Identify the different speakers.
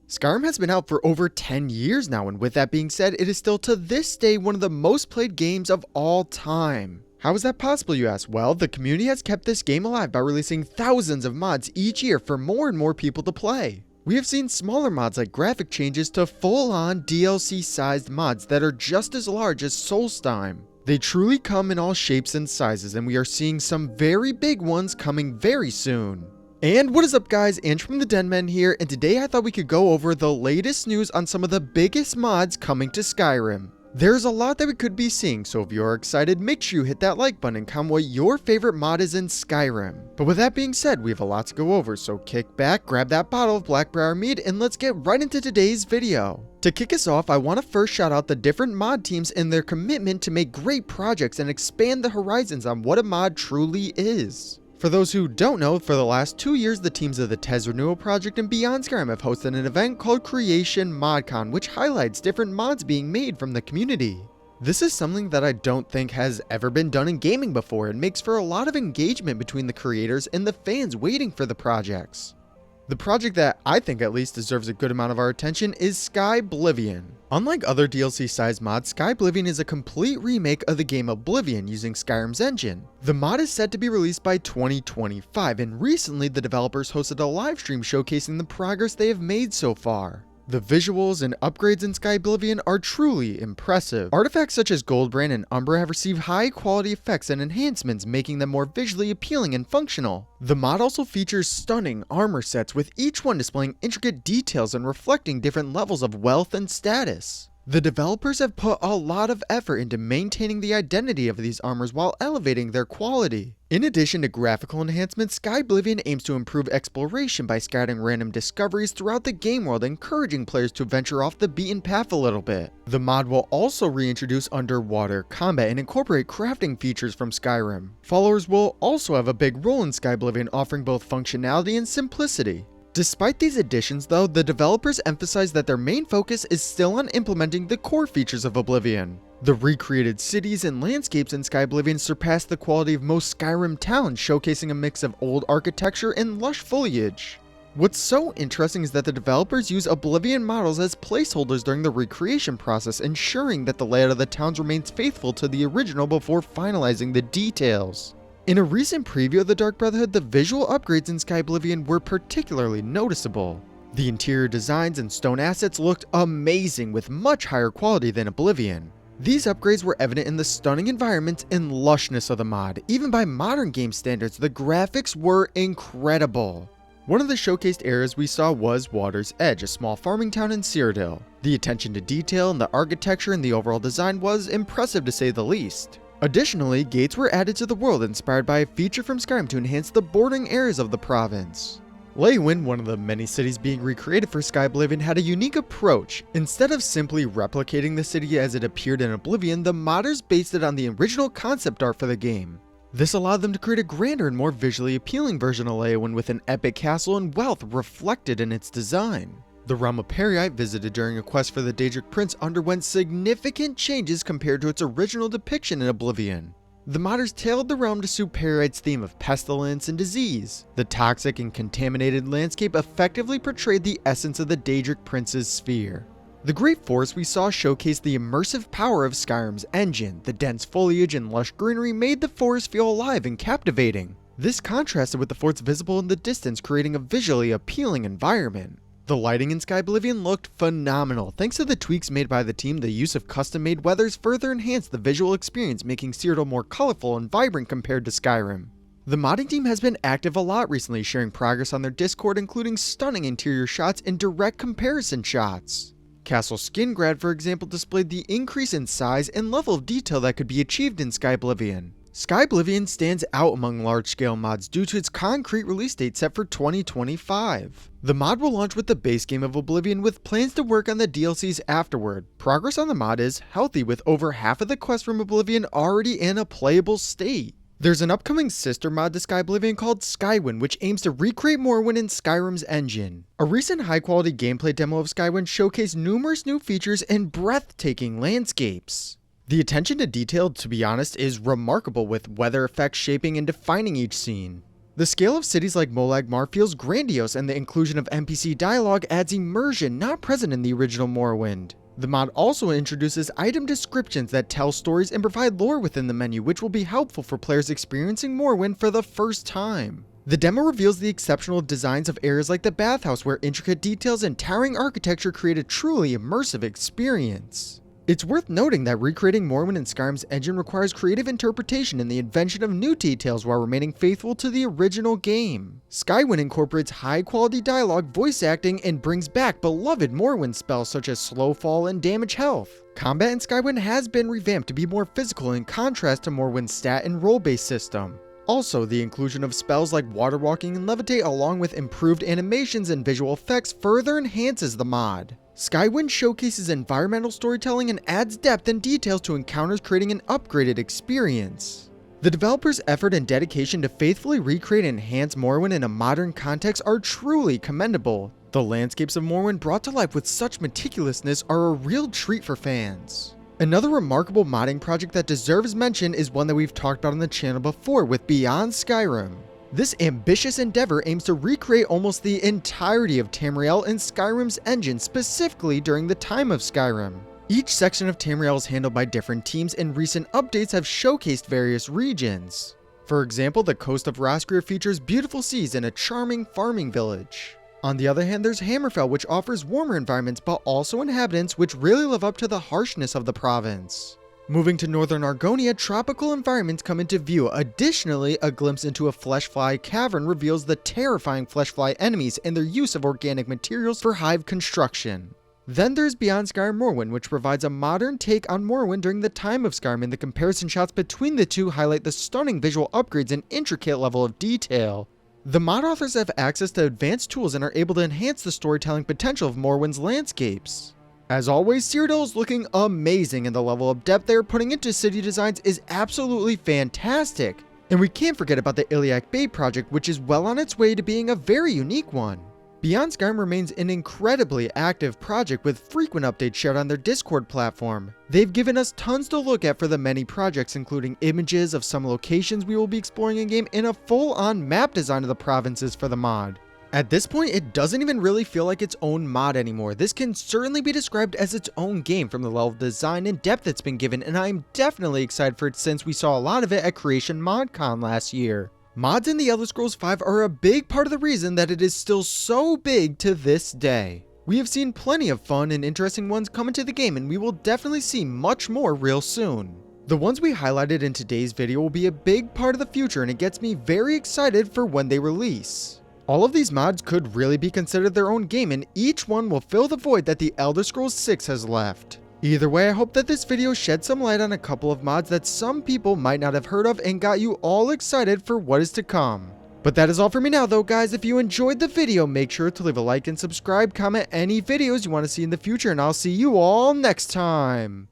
Speaker 1: Skyrim has been out for over 10 years now, and with that being said, it is still to this day one of the most played games of all time. How is that possible, you ask? Well, the community has kept this game alive by releasing thousands of mods each year for more and more people to play. We have seen smaller mods like graphic changes to full-on DLC-sized mods that are just as large as Solstheim. They truly come in all shapes and sizes, and we are seeing some very big ones coming very soon. And what is up, guys? Andrew from the Den Men here, and today I thought we could go over the latest news on some of the biggest mods coming to Skyrim. There's a lot that we could be seeing, so if you're excited, make sure you hit that like button and comment what your favorite mod is in Skyrim. But with that being said, we have a lot to go over, so kick back, grab that bottle of Blackbriar mead, and let's get right into today's video. To kick us off, I want to first shout out the different mod teams and their commitment to make great projects and expand the horizons on what a mod truly is. For those who don't know, for the last 2 years, the teams of the TES Renewal Project and Beyond Skyrim have hosted an event called Creation ModCon, which highlights different mods being made from the community. This is something that I don't think has ever been done in gaming before and makes for a lot of engagement between the creators and the fans waiting for the projects. The project that I think at least deserves a good amount of our attention is Skyblivion. Unlike other DLC-sized mods, Skyblivion is a complete remake of the game Oblivion using Skyrim's engine. The mod is set to be released by 2025, and recently the developers hosted a live stream showcasing the progress they have made so far. The visuals and upgrades in Skyblivion are truly impressive. Artifacts such as Goldbrand and Umbra have received high quality effects and enhancements, making them more visually appealing and functional. The mod also features stunning armor sets, with each one displaying intricate details and reflecting different levels of wealth and status. The developers have put a lot of effort into maintaining the identity of these armors while elevating their quality. In addition to graphical enhancements, Skyblivion aims to improve exploration by scouting random discoveries throughout the game world, encouraging players to venture off the beaten path a little bit. The mod will also reintroduce underwater combat and incorporate crafting features from Skyrim. Followers will also have a big role in Skyblivion, offering both functionality and simplicity. Despite these additions though, the developers emphasize that their main focus is still on implementing the core features of Oblivion. The recreated cities and landscapes in Skyblivion surpass the quality of most Skyrim towns, showcasing a mix of old architecture and lush foliage. What's so interesting is that the developers use Oblivion models as placeholders during the recreation process, ensuring that the layout of the towns remains faithful to the original before finalizing the details. In a recent preview of the Dark Brotherhood, the visual upgrades in Skyblivion were particularly noticeable. The interior designs and stone assets looked amazing, with much higher quality than Oblivion. These upgrades were evident in the stunning environments and lushness of the mod. Even by modern game standards, the graphics were incredible. One of the showcased areas we saw was Water's Edge, a small farming town in Cyrodiil. The attention to detail in the architecture and the overall design was impressive to say the least. Additionally, gates were added to the world, inspired by a feature from Skyrim to enhance the bordering areas of the province. Leywyn, one of the many cities being recreated for Skyblivion, had a unique approach. Instead of simply replicating the city as it appeared in Oblivion, the modders based it on the original concept art for the game. This allowed them to create a grander and more visually appealing version of Leywyn, with an epic castle and wealth reflected in its design. The realm of Peryite, visited during a quest for the Daedric Prince, underwent significant changes compared to its original depiction in Oblivion. The modders tailored the realm to suit Peryite's theme of pestilence and disease. The toxic and contaminated landscape effectively portrayed the essence of the Daedric Prince's sphere. The Great Forest we saw showcased the immersive power of Skyrim's engine. The dense foliage and lush greenery made the forest feel alive and captivating. This contrasted with the forts visible in the distance, creating a visually appealing environment. The lighting in Skyblivion looked phenomenal. Thanks to the tweaks made by the team, the use of custom-made weathers further enhanced the visual experience, making Cyrodiil more colorful and vibrant compared to Skyrim. The modding team has been active a lot recently, sharing progress on their Discord, including stunning interior shots and direct comparison shots. Castle Skingrad, for example, displayed the increase in size and level of detail that could be achieved in Skyblivion. Skyblivion stands out among large-scale mods due to its concrete release date set for 2025. The mod will launch with the base game of Oblivion, with plans to work on the DLCs afterward. Progress on the mod is healthy, with over half of the quests from Oblivion already in a playable state. There's an upcoming sister mod to Skyblivion called Skywin, which aims to recreate Morrowind in Skyrim's engine. A recent high-quality gameplay demo of Skywin showcased numerous new features and breathtaking landscapes. The attention to detail, to be honest, is remarkable, with weather effects shaping and defining each scene. The scale of cities like Molag Mar feels grandiose, and the inclusion of NPC dialogue adds immersion not present in the original Morrowind. The mod also introduces item descriptions that tell stories and provide lore within the menu, which will be helpful for players experiencing Morrowind for the first time. The demo reveals the exceptional designs of areas like the bathhouse, where intricate details and towering architecture create a truly immersive experience. It's worth noting that recreating Morrowind in Skyrim's engine requires creative interpretation and the invention of new details while remaining faithful to the original game. Skyrim incorporates high-quality dialogue, voice acting, and brings back beloved Morrowind spells such as Slow Fall and Damage Health. Combat in Skyrim has been revamped to be more physical in contrast to Morrowind's stat and role-based system. Also, the inclusion of spells like Water Walking and Levitate along with improved animations and visual effects further enhances the mod. Skyrim showcases environmental storytelling and adds depth and details to encounters, creating an upgraded experience. The developers' effort and dedication to faithfully recreate and enhance Morrowind in a modern context are truly commendable. The landscapes of Morrowind brought to life with such meticulousness are a real treat for fans. Another remarkable modding project that deserves mention is one that we've talked about on the channel before with Beyond Skyrim. This ambitious endeavor aims to recreate almost the entirety of Tamriel in Skyrim's engine, specifically during the time of Skyrim. Each section of Tamriel is handled by different teams, and recent updates have showcased various regions. For example, the coast of Rosgrir features beautiful seas and a charming farming village. On the other hand, there's Hammerfell, which offers warmer environments but also inhabitants which really live up to the harshness of the province. Moving to northern Argonia, tropical environments come into view. Additionally, a glimpse into a fleshfly cavern reveals the terrifying fleshfly enemies and their use of organic materials for hive construction. Then there's Beyond Skyrim Morrowind, which provides a modern take on Morrowind during the time of Skyrim, and the comparison shots between the two highlight the stunning visual upgrades and intricate level of detail. The mod authors have access to advanced tools and are able to enhance the storytelling potential of Morrowind's landscapes. As always, Cyrodiil is looking amazing, and the level of depth they are putting into city designs is absolutely fantastic. And we can't forget about the Iliac Bay project, which is well on its way to being a very unique one. Beyond Skyrim remains an incredibly active project with frequent updates shared on their Discord platform. They've given us tons to look at for the many projects, including images of some locations we will be exploring in-game and a full-on map design of the provinces for the mod. At this point, it doesn't even really feel like its own mod anymore. This can certainly be described as its own game from the level of design and depth it's been given, and I'm definitely excited for it since we saw a lot of it at Creation ModCon last year. Mods in The Elder Scrolls V are a big part of the reason that it is still so big to this day. We have seen plenty of fun and interesting ones come into the game, and we will definitely see much more real soon. The ones we highlighted in today's video will be a big part of the future, and it gets me very excited for when they release. All of these mods could really be considered their own game, and each one will fill the void that The Elder Scrolls VI has left. Either way, I hope that this video shed some light on a couple of mods that some people might not have heard of and got you all excited for what is to come. But that is all for me now though, guys. If you enjoyed the video, make sure to leave a like and subscribe, comment any videos you want to see in the future, and I'll see you all next time.